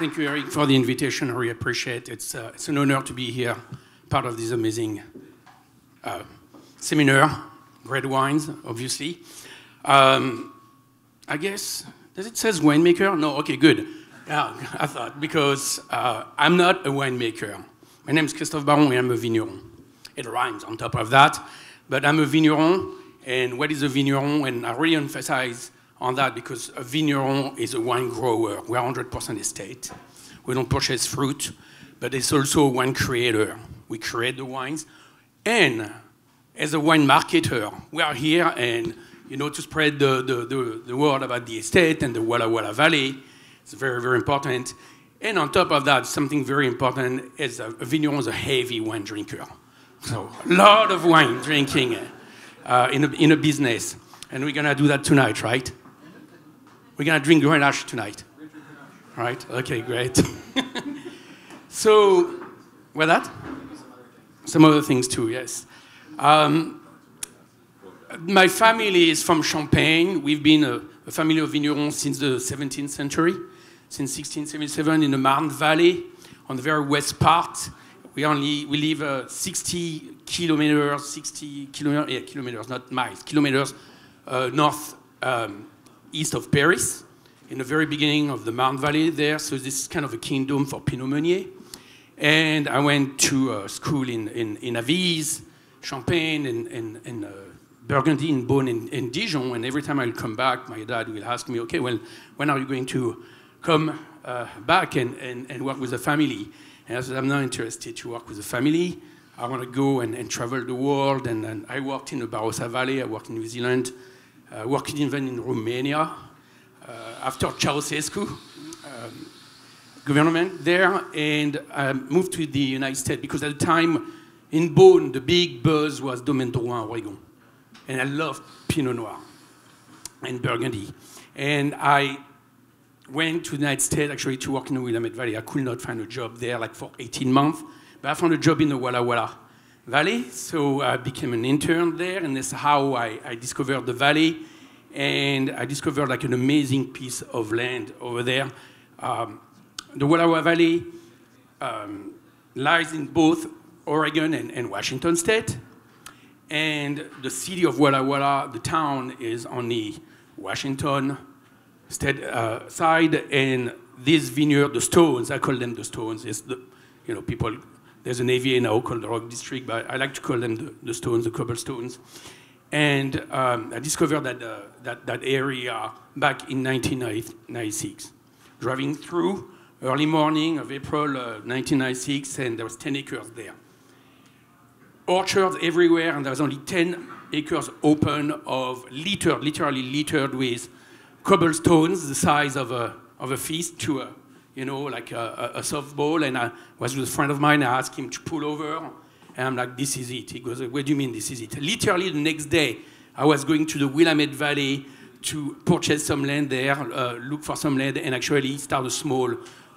Thank you, Eric, for the invitation. I really appreciate it. It's an honor to be here, part of this amazing seminar. Great wines, obviously. I guess, does it say winemaker? No, okay, good. Yeah, I thought, because I'm not a winemaker. My name is Christophe and I'm a vigneron. It rhymes on top of that, but I'm a vigneron, and what is a vigneron? And I really emphasize on that because a vigneron is a wine grower. We're 100% estate. We don't purchase fruit, but it's also a wine creator. We create the wines, and as a wine marketer, we are here and to spread the word about the estate and the Walla Walla Valley. It's very, very important. And on top of that, something very important is a vigneron is a heavy wine drinker. So a lot of wine drinking in a business. And we're going to do that tonight, right? We're going to drink Grenache tonight. Right? Okay, great. So, what that? Some other things too, yes. My family is from Champagne. We've been a family of vignerons since the 17th century, since 1677 in the Marne Valley, on the very west part. We live 60 kilometers, not miles, kilometers north east of Paris, in the very beginning of the Marne Valley there. So this is kind of a kingdom for Pinot Meunier. And I went to school in Avise, Champagne, and Burgundy, in Beaune, and Dijon. And every time I'll come back, my dad will ask me, okay, well, when are you going to come back and work with the family? And I said, I'm not interested to work with the family. I want to go and travel the world. And I worked in the Barossa Valley. I worked in New Zealand. Worked even in Romania. After Ceausescu government there, and I moved to the United States because at the time in Beaune, the big buzz was Domaine Drouhin Oregon. And I loved Pinot Noir and Burgundy. And I went to the United States actually to work in the Willamette Valley. I could not find a job there like for 18 months, but I found a job in the Walla Walla Valley. So I became an intern there, and that's how I discovered the valley. And I discovered like an amazing piece of land over there. The Walla Walla Valley lies in both Oregon and Washington State. And the city of Walla Walla, the town, is on the Washington State side. And this vineyard, the Stones, I call them the Stones. It's the, people, there's an AVA now called the Rock District, but I like to call them the Stones, the cobblestones. And I discovered that area back in 1996. Driving through early morning of April 1996, and there was 10 acres there. Orchards everywhere, and there was only 10 acres open of literally littered with cobblestones, the size of a fist to like a softball. And I was with a friend of mine. I asked him to pull over. And I'm like, this is it. He goes, what do you mean this is it? Literally the next day, I was going to the Willamette Valley to purchase some land there, look for some land, and actually start a small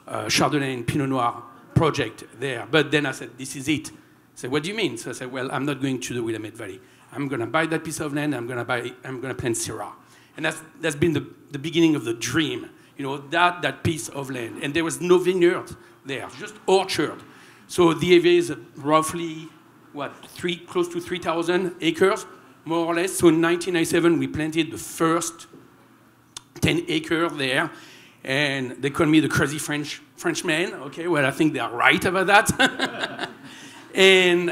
Chardonnay and Pinot Noir project there. But then I said, this is it. I said, what do you mean? So I said, well, I'm not going to the Willamette Valley. I'm going to buy that piece of land. I'm going to plant Syrah. And that's been the beginning of the dream. That piece of land. And there was no vineyard there, just orchard. So the AVA is roughly, close to 3,000 acres, more or less. So in 1997, we planted the first 10 acres there. And they call me the crazy Frenchman. Okay, well, I think they are right about that. and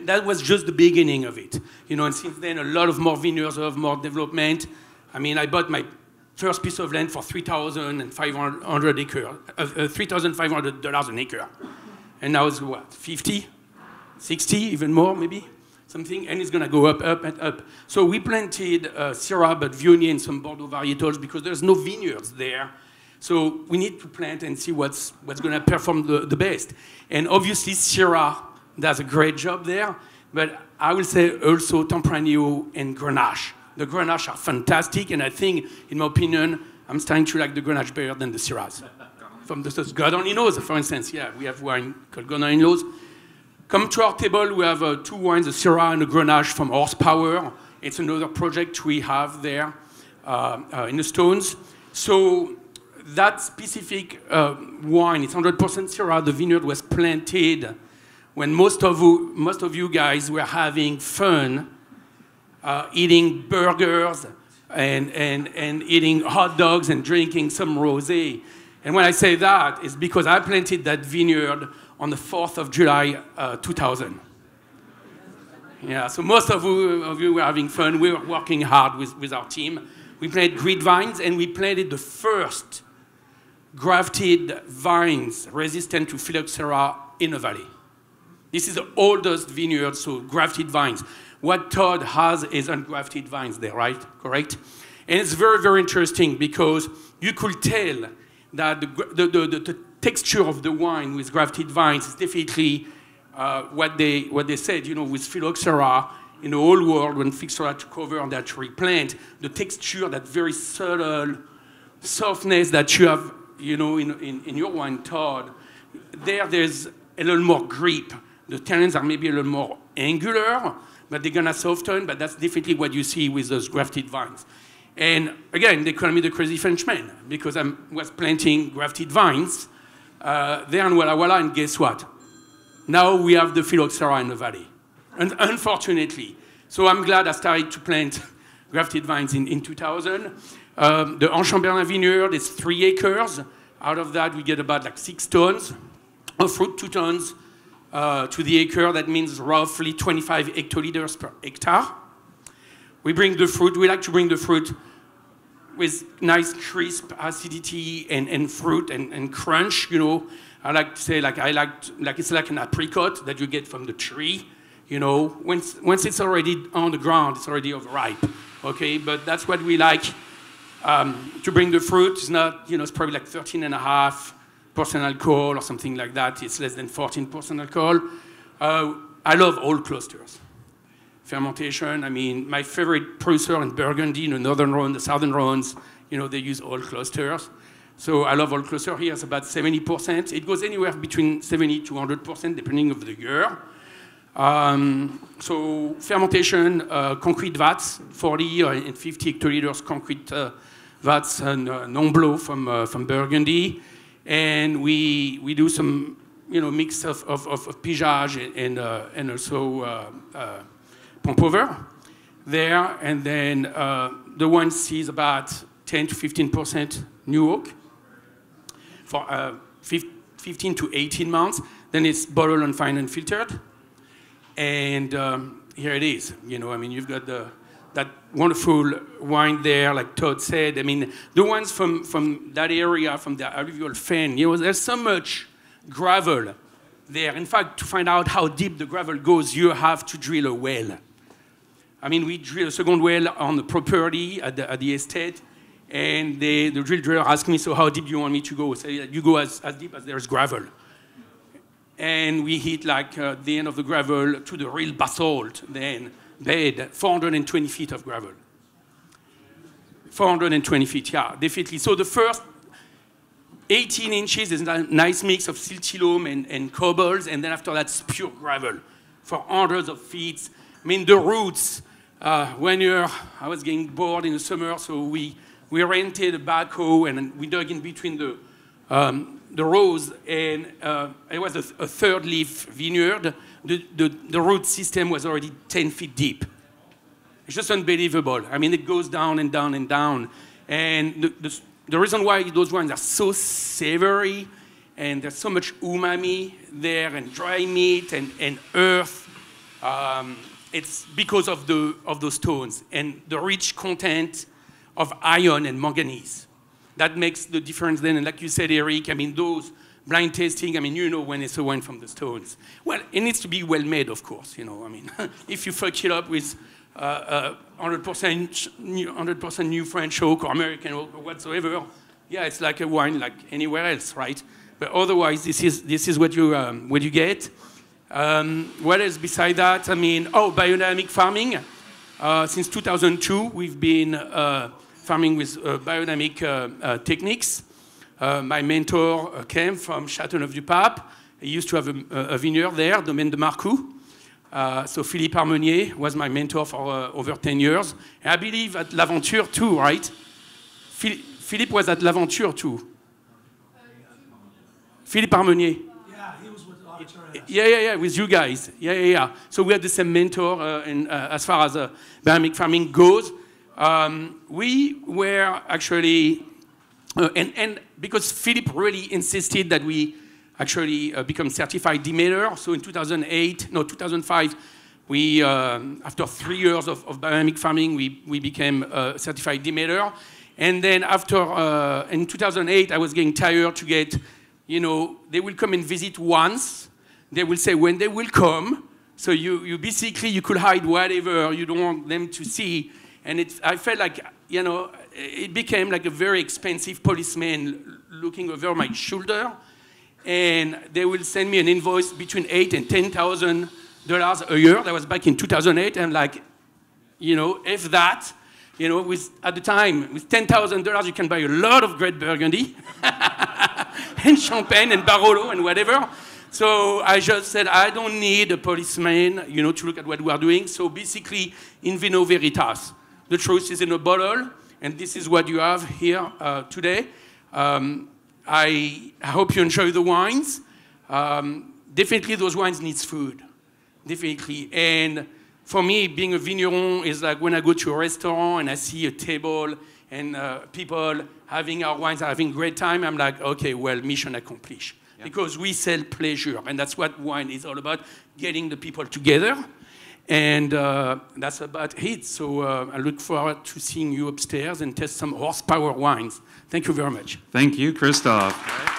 that was just the beginning of it. And since then, a lot of more vineyards, a lot of more development. I mean, I bought my first piece of land for $3,500 acre, $3,500 an acre. And now it's what, 50, 60, even more maybe, something, and it's gonna go up, up, and up. So we planted Syrah, but Viognier and some Bordeaux varietals because there's no vineyards there. So we need to plant and see what's gonna perform the best. And obviously Syrah does a great job there, but I will say also Tempranillo and Grenache. The Grenache are fantastic, and I think, in my opinion, I'm starting to like the Grenache better than the Syrahs. From the God only knows, for instance, yeah, we have wine called God only knows. Come to our table, we have two wines, a Syrah and a Grenache from Horsepower. It's another project we have there in the Stones. So that specific wine, it's 100% Syrah. The vineyard was planted when most of you guys were having fun, eating burgers and eating hot dogs and drinking some rosé. And when I say that, it's because I planted that vineyard on the 4th of July, 2000. Yeah, so most of you were having fun. We were working hard with our team. We planted grapevines, and we planted the first grafted vines resistant to phylloxera in the valley. This is the oldest vineyard, so grafted vines. What Todd has is ungrafted vines there, right? Correct? And it's very, very interesting because you could tell that the texture of the wine with grafted vines is definitely what they said, you know, with phylloxera in the whole world, when phylloxera took over that tree plant, the texture, that very subtle softness that you have, you know, in your wine, Todd, there's a little more grip. The tannins are maybe a little more angular, but they're gonna soften, but that's definitely what you see with those grafted vines. And again, they call me the crazy Frenchman because I was planting grafted vines there in Walla Walla, and guess what? Now we have the phylloxera in the valley, and unfortunately. So I'm glad I started to plant grafted vines in 2000. The Chamberlin vineyard is 3 acres. Out of that, we get about like 6 tons of fruit, 2 tons to the acre. That means roughly 25 hectoliters per hectare. We bring the fruit. We like to bring the fruit with nice crisp acidity and fruit and crunch, you know. I like to say, like it's like an apricot that you get from the tree, you know. Once it's already on the ground, it's already overripe, okay? But that's what we like to bring the fruit. It's not, you know, it's probably like 13.5% alcohol or something like that. It's less than 14% alcohol. I love old clusters. Fermentation, I mean, my favorite producer in Burgundy, in the northern Rhône, the southern Rhônes, you know, they use old clusters. So I love old cluster. Here it's about 70%. It goes anywhere between 70 to 100%, depending on the year. So fermentation, concrete vats, 40 and 50 hectoliters concrete vats, and non-blow from Burgundy. And we do some, you know, mix of pigeage and also pomp over there. And then the wine sees about 10 to 15% new oak for 15 to 18 months. Then it's bottled and fine and filtered. And here it is. You know, I mean, you've got that wonderful wine there, like Todd said. I mean, the ones from that area, from the alluvial fen, you know, there's so much gravel there. In fact, to find out how deep the gravel goes, you have to drill a well. I mean, we drill a second well on the property at the estate, and the drill driller asked me, so how deep do you want me to go? I said, you go as deep as there's gravel. And we hit like the end of the gravel to the real basalt, then bed, 420 feet of gravel. 420 feet, yeah, definitely. So the first 18 inches is a nice mix of silty loam and cobbles, and then after that, it's pure gravel for hundreds of feet. I mean, the roots, I was getting bored in the summer, so we rented a backhoe, and we dug in between the rows, and it was a third leaf vineyard. The root system was already 10 feet deep. It's just unbelievable. I mean, it goes down and down and down. And the reason why those wines are so savory, and there's so much umami there, and dry meat and earth, it's because of those stones and the rich content of iron and manganese. That makes the difference then. And like you said, Eric, I mean, those blind tasting, I mean, you know when it's a wine from the stones. Well, it needs to be well made, of course, you know. I mean, if you fuck it up with 100% new French oak or American oak or whatsoever, yeah, it's like a wine like anywhere else, right? But otherwise, this is what you get. What else beside that? I mean, biodynamic farming. Since 2002, we've been farming with biodynamic techniques. My mentor came from Châteauneuf-du-Pape. He used to have a vineyard there, Domaine de Marcoux. So Philippe Armenier was my mentor for over 10 years. And I believe at L'Aventure too, right? Philippe was at L'Aventure too. Philippe Harmonier. Yeah, he was with Auditorium. Yeah, with you guys. Yeah. So we had the same mentor as far as biodynamic farming goes. We were actually, and because Philippe really insisted that we actually become certified demeter. So in 2005, we, after 3 years of biodynamic farming, we became certified demeter. And then after, in 2008, I was getting tired to get, they will come and visit once. They will say when they will come. So you basically, you could hide whatever you don't want them to see. And I felt like, it became like a very expensive policeman looking over my shoulder. And they will send me an invoice between $8,000 and $10,000 a year. That was back in 2008. And like, if that, at the time, with $10,000, you can buy a lot of great Burgundy and champagne and Barolo and whatever. So I just said, I don't need a policeman, to look at what we are doing. So basically, in vino veritas, the truth is in a bottle, and this is what you have here today. I hope you enjoy the wines. Definitely, those wines need food, definitely. And for me, being a vigneron is like when I go to a restaurant and I see a table and people having our wines, having a great time, I'm like, okay, well, mission accomplished. Yeah. Because we sell pleasure, and that's what wine is all about, getting the people together. And that's about it. So I look forward to seeing you upstairs and test some horsepower wines. Thank you very much. Thank you, Christophe.